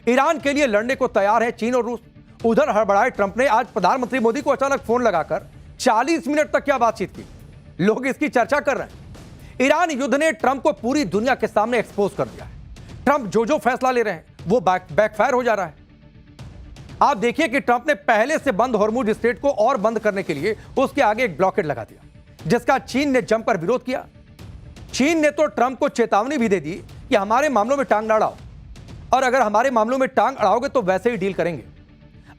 Iran के लिए लड़ने को तैयार है चीन और रूस। उधर हड़बड़ाए ट्रंप ने आज प्रधानमंत्री मोदी को अचानक फोन लगाकर 40 मिनट तक क्या बातचीत की, लोग इसकी चर्चा कर रहे हैं। ईरान युद्ध ने ट्रंप को पूरी दुनिया के सामने एक्सपोज कर दिया है। ट्रंप जो फैसला ले रहे हैं वो बैकफायर हो जा रहा है। आप देखिए कि ट्रंप ने पहले से बंद हॉर्मुज स्ट्रेट को और बंद करने के लिए उसके आगे एक ब्लॉकेड लगा दिया, जिसका चीन ने जमकर विरोध किया। चीन ने तो ट्रंप को चेतावनी भी दे दी कि हमारे मामलों में टांग ना अड़ाओ, और अगर हमारे मामलों में टांग अड़ाओगे तो वैसे ही डील करेंगे।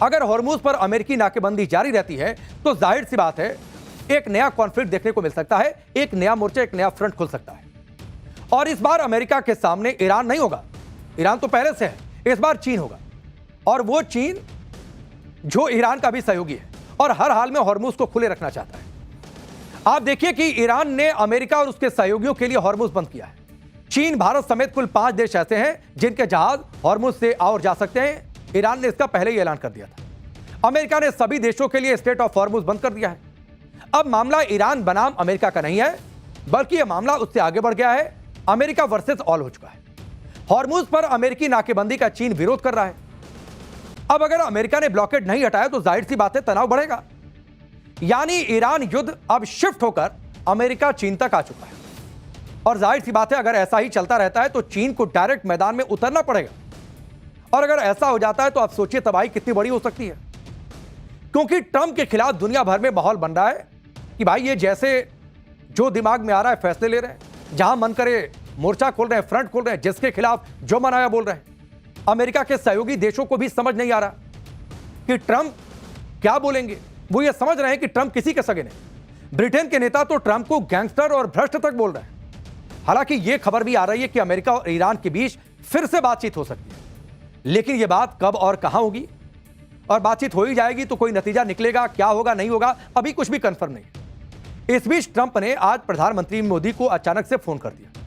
अगर हॉर्मुज पर अमेरिकी नाकेबंदी जारी रहती है तो जाहिर सी बात है एक नया कॉन्फ्लिक्ट देखने को मिल सकता है, एक नया मोर्चा, एक नया फ्रंट खुल सकता है। और इस बार अमेरिका के सामने ईरान नहीं होगा, ईरान तो पहले से है, इस बार चीन होगा। और वो चीन जो ईरान का भी सहयोगी है और हर हाल में हॉर्मुज को खुले रखना चाहता है। आप देखिए कि ईरान ने अमेरिका और उसके सहयोगियों के लिए हॉर्मुज बंद किया है। चीन, भारत समेत कुल 5 देश ऐसे हैं जिनके जहाज हॉर्मुज से आ और जा सकते हैं। ईरान ने इसका पहले ही ऐलान कर दिया था। अमेरिका ने सभी देशों के लिए स्ट्रेट ऑफ हॉर्मुज बंद कर दिया है। अब मामला ईरान बनाम अमेरिका का नहीं है, बल्कि यह मामला उससे आगे बढ़ गया है। अमेरिका वर्सेस ऑल हो चुका है। हॉर्मुज पर अमेरिकी नाकेबंदी का चीन विरोध कर रहा है। अब अगर अमेरिका ने ब्लॉकेड नहीं हटाया तो जाहिर सी बात है तनाव बढ़ेगा। यानी ईरान युद्ध अब शिफ्ट होकर अमेरिका चीन तक आ चुका है। और जाहिर सी बात है अगर ऐसा ही चलता रहता है तो चीन को डायरेक्ट मैदान में उतरना पड़ेगा। और अगर ऐसा हो जाता है तो आप सोचिए तबाही कितनी बड़ी हो सकती है। क्योंकि ट्रंप के खिलाफ दुनिया भर में माहौल बन रहा है कि भाई ये जैसे जो दिमाग में आ रहा है फैसले ले रहे हैं, जहां मन करे मोर्चा खोल रहे हैं, फ्रंट खोल रहे हैं, जिसके खिलाफ जो मन आया बोल रहे हैं। अमेरिका के सहयोगी देशों को भी समझ नहीं आ रहा कि ट्रंप क्या बोलेंगे। वो ये समझ रहे हैं कि ट्रंप किसी के सगे नहीं। ब्रिटेन के नेता तो ट्रंप को गैंगस्टर और भ्रष्ट तक बोल रहे हैं। हालांकि यह खबर भी आ रही है कि अमेरिका और ईरान के बीच फिर से बातचीत हो सकती है, लेकिन यह बात कब और कहां होगी, और बातचीत हो ही जाएगी तो कोई नतीजा निकलेगा, क्या होगा नहीं होगा अभी कुछ भी कंफर्म नहीं। इस बीच ट्रंप ने आज प्रधानमंत्री मोदी को अचानक से फोन कर दिया।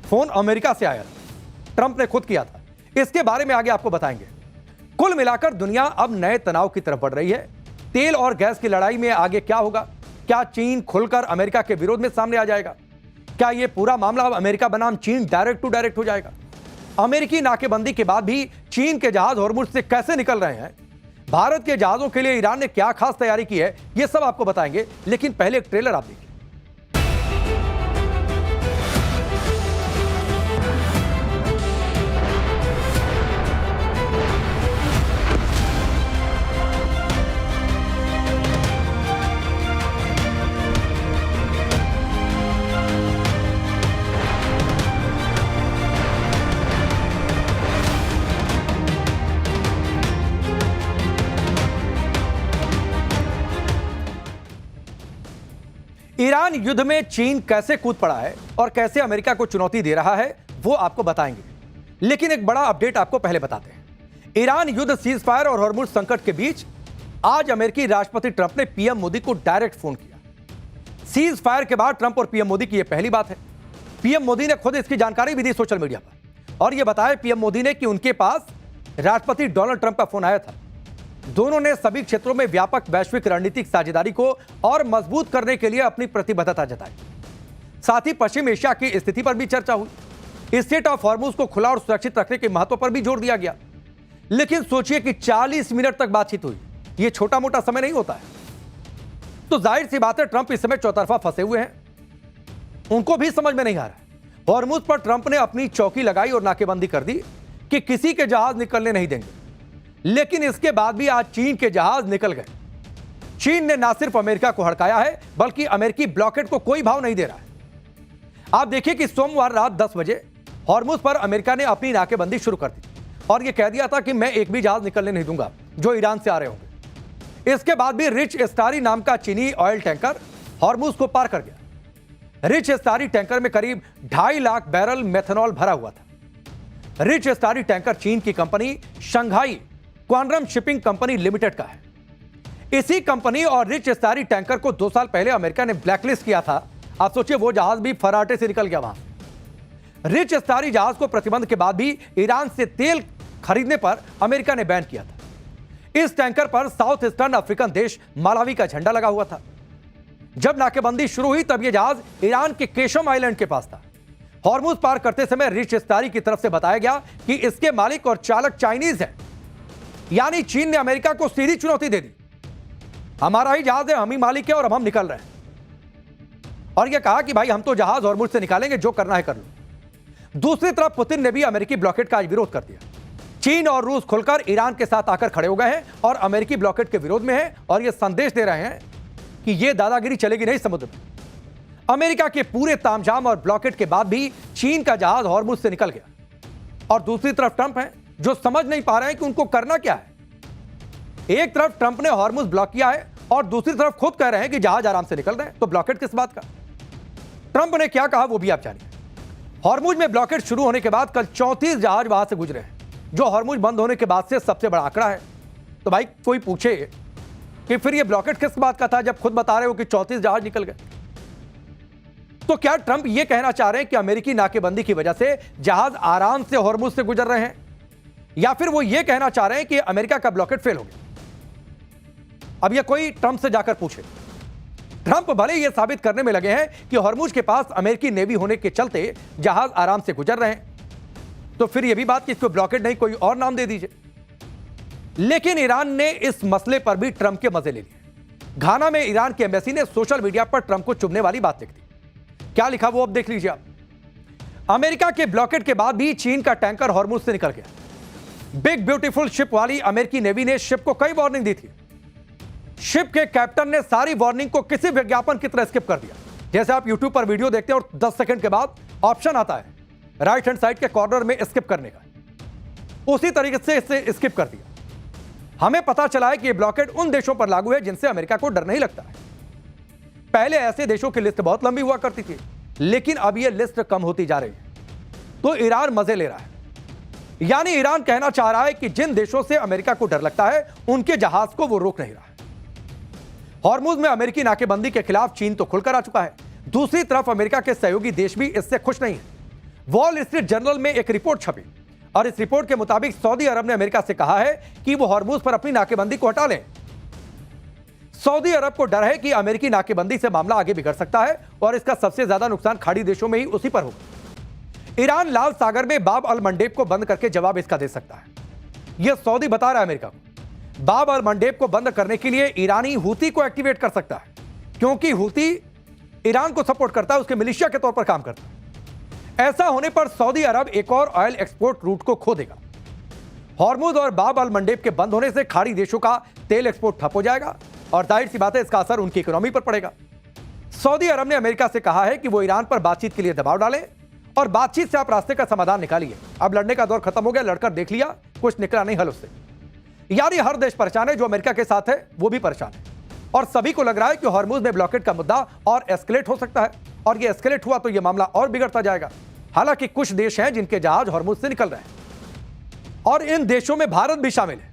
फोन अमेरिका से आया था, ट्रंप ने खुद किया था। इसके बारे में आगे आपको बताएंगे। कुल मिलाकर दुनिया अब नए तनाव की तरफ बढ़ रही है। तेल और गैस की लड़ाई में आगे क्या होगा? क्या चीन खुलकर अमेरिका के विरोध में सामने आ जाएगा? क्या यह पूरा मामला अब अमेरिका बनाम चीन डायरेक्ट टू डायरेक्ट हो जाएगा? अमेरिकी नाकेबंदी के बाद भी चीन के जहाज हॉर्मुज से कैसे निकल रहे हैं? भारत के जहाजों के लिए ईरान ने क्या खास तैयारी की है, यह सब आपको बताएंगे। लेकिन पहले एक ट्रेलर आप देखिए। ईरान युद्ध में चीन कैसे कूद पड़ा है और कैसे अमेरिका को चुनौती दे रहा है वो आपको बताएंगे। लेकिन एक बड़ा अपडेट आपको पहले बताते हैं। ईरान युद्ध, सीज फायर और हॉर्मुज संकट के बीच आज अमेरिकी राष्ट्रपति ट्रंप ने पीएम मोदी को डायरेक्ट फोन किया। सीज फायर के बाद ट्रंप और पीएम मोदी की यह पहली बात है। पीएम मोदी ने खुद इसकी जानकारी भी दी सोशल मीडिया पर, और यह बताया पीएम मोदी ने कि उनके पास राष्ट्रपति डोनाल्ड ट्रंप का फोन आया था। दोनों ने सभी क्षेत्रों में व्यापक वैश्विक रणनीतिक साझेदारी को और मजबूत करने के लिए अपनी प्रतिबद्धता जताई। साथ ही पश्चिम एशिया की स्थिति पर भी चर्चा हुई। स्ट्रेट ऑफ हॉर्मुज को खुला और सुरक्षित रखने के महत्व पर भी जोर दिया गया। लेकिन सोचिए कि 40 मिनट तक बातचीत हुई, यह छोटा मोटा समय नहीं होता है। तो जाहिर सी बात है ट्रंप इस समय चौतरफा फंसे हुए हैं, उनको भी समझ में नहीं आ रहा है। हॉर्मुज पर ट्रंप ने अपनी चौकी लगाई और नाकेबंदी कर दी कि किसी के जहाज निकलने नहीं देंगे। लेकिन इसके बाद भी आज चीन के जहाज निकल गए। चीन ने ना सिर्फ अमेरिका को हड़काया है, बल्कि अमेरिकी ब्लॉकेड को कोई भाव नहीं दे रहा है। आप देखिए कि सोमवार रात 10 बजे हॉर्मुज पर अमेरिका ने अपनी नाकेबंदी शुरू कर दी और यह कह दिया था कि मैं एक भी जहाज निकलने नहीं दूंगा जो ईरान से आ रहे होंगे। इसके बाद भी रिच स्टारी नाम का चीनी ऑयल टैंकर हॉर्मुज को पार कर गया। रिच स्टारी टैंकर में करीब 2.5 लाख बैरल मेथनॉल भरा हुआ था। रिच स्टारी टैंकर चीन की कंपनी शंघाई क्वानरम शिपिंग कंपनी लिमिटेड का है। इसी कंपनी और रिच स्टारी टैंकर को 2 साल पहले अमेरिका ने ब्लैकलिस्ट किया था। आप सोचिए वो जहाज भी फराटे से निकल गया वहां। रिच स्टारी जहाज को प्रतिबंध के बाद भी ईरान से तेल खरीदने पर अमेरिका ने बैन किया था। इस टैंकर पर साउथ ईस्टर्न अफ्रीकन देश मालावी का झंडा लगा हुआ था। जब नाकेबंदी शुरू हुई तब यह जहाज ईरान के केशम आइलैंड के पास था। हॉर्मुज पार करते समय रिच स्टारी की तरफ से बताया गया कि इसके मालिक और चालक चाइनीज हैं। यानी चीन ने अमेरिका को सीधी चुनौती दे दी, हमारा ही जहाज है, हम ही मालिक है और अब हम निकल रहे हैं। और यह कहा कि भाई हम तो जहाज हॉर्मुज से निकालेंगे, जो करना है कर लो। दूसरी तरफ पुतिन ने भी अमेरिकी ब्लॉकेट का आज विरोध कर दिया। चीन और रूस खुलकर ईरान के साथ आकर खड़े हो गए हैं और अमेरिकी ब्लॉकेट के विरोध में हैं और यह संदेश दे रहे हैं कि यह दादागिरी चलेगी नहीं समुद्र में। अमेरिका के पूरे तामझाम और ब्लॉकेट के बाद भी चीन का जहाज हॉर्मुज से निकल गया। और दूसरी तरफ ट्रंप हैं जो समझ नहीं पा रहे हैं कि उनको करना क्या है। एक तरफ ट्रंप ने हॉर्मुज ब्लॉक किया है और दूसरी तरफ खुद कह रहे हैं कि जहाज आराम से निकल रहे हैं, तो ब्लॉकेट किस बात का। ट्रंप ने क्या कहा वो भी आप जानिए। हॉर्मुज में ब्लॉकेट शुरू होने के बाद कल 34 जहाज वहां से गुजरे हैं, जो हॉर्मुज बंद होने के बाद से सबसे बड़ा आंकड़ा है। तो भाई कोई पूछे कि फिर ये ब्लॉकेट किस बात का था, जब खुद बता रहे हो कि 34 जहाज निकल गए। तो क्या ट्रंप ये कहना चाह रहे हैं कि अमेरिकी नाकेबंदी की वजह से जहाज आराम से हॉर्मुज से गुजर रहे हैं, या फिर वो ये कहना चाह रहे हैं कि अमेरिका का ब्लॉकेट फेल हो गया। अब ये कोई ट्रंप से जाकर पूछे। ट्रंप भले ये साबित करने में लगे हैं कि हॉर्मुज के पास अमेरिकी नेवी होने के चलते जहाज आराम से गुजर रहे हैं, तो फिर यह भी बात कि इसको ब्लॉकेट नहीं कोई और नाम दे दीजिए। लेकिन ईरान ने इस मसले पर भी ट्रंप के मजे ले लिए। घाना में ईरान की एम्बेसी ने सोशल मीडिया पर ट्रंप को चुभने वाली बात लिख दी। क्या लिखा वो अब देख लीजिए आप। अमेरिका के ब्लॉकेट के बाद भी चीन का टैंकर हॉर्मुज से निकल गया। बिग ब्यूटीफुल शिप वाली अमेरिकी नेवी ने शिप को कई वार्निंग दी थी। शिप के कैप्टन ने सारी वार्निंग को किसी विज्ञापन की तरह स्किप कर दिया। जैसे आप YouTube पर वीडियो देखते हैं और 10 सेकंड के बाद ऑप्शन आता है राइट हैंड साइड के कॉर्नर में स्किप करने का, उसी तरीके से इसे स्किप कर दिया। हमें पता चला है कि यह ब्लॉकेट उन देशों पर लागू है जिनसे अमेरिका को डर नहीं लगता है। पहले ऐसे देशों की लिस्ट बहुत लंबी हुआ करती थी, लेकिन अब यह लिस्ट कम होती जा रही है। तो ईरान मजे ले रहा है। यानी ईरान कहना चाह रहा है कि जिन देशों से अमेरिका को डर लगता है उनके जहाज को वो रोक नहीं रहा है। हॉर्मुज में अमेरिकी नाकेबंदी के खिलाफ चीन तो खुलकर आ चुका है, दूसरी तरफ अमेरिका के सहयोगी देश भी इससे खुश नहीं है। वॉल स्ट्रीट जर्नल में एक रिपोर्ट छपी और इस रिपोर्ट के मुताबिक सऊदी अरब ने अमेरिका से कहा है कि वो हॉर्मुज पर अपनी नाकेबंदी को हटा लें। सऊदी अरब को डर है कि अमेरिकी नाकेबंदी से मामला आगे बिगड़ सकता है और इसका सबसे ज्यादा नुकसान खाड़ी देशों में ही उसी पर होगा। ईरान लाल सागर में बाब अल मंडेब को बंद करके जवाब इसका दे सकता है, यह सऊदी बता रहा है अमेरिका को। बाब अल मंडेब को बंद करने के लिए ईरानी हूती को एक्टिवेट कर सकता है, क्योंकि हूती ईरान को सपोर्ट करता है, उसके मिलिशिया के तौर पर काम करता है। ऐसा होने पर सऊदी अरब एक और ऑयल एक्सपोर्ट रूट को खो देगा। हॉर्मुज और बाब अल मंडेब के बंद होने से खाड़ी देशों का तेल एक्सपोर्ट ठप हो जाएगा और जाहिर सी बात है इसका असर उनकी इकोनॉमी पर पड़ेगा। सऊदी अरब ने अमेरिका से कहा है कि वो ईरान पर बातचीत के लिए दबाव डालें और बातचीत से आप रास्ते का समाधान निकालिए। अब लड़ने का दौर खत्म हो गया, लड़कर देख लिया, कुछ निकला नहीं हल उससे। यानी हर देश परेशान है, जो अमेरिका के साथ है वो भी परेशान है और सभी को लग रहा है कि हॉर्मुज में ब्लॉकेट का मुद्दा और एस्केलेट हो सकता है और ये एस्केलेट हुआ तो ये मामला और बिगड़ता जाएगा। हालांकि कुछ देश हैं जिनके जहाज हॉर्मुज से निकल रहे हैं और इन देशों में भारत भी शामिल है।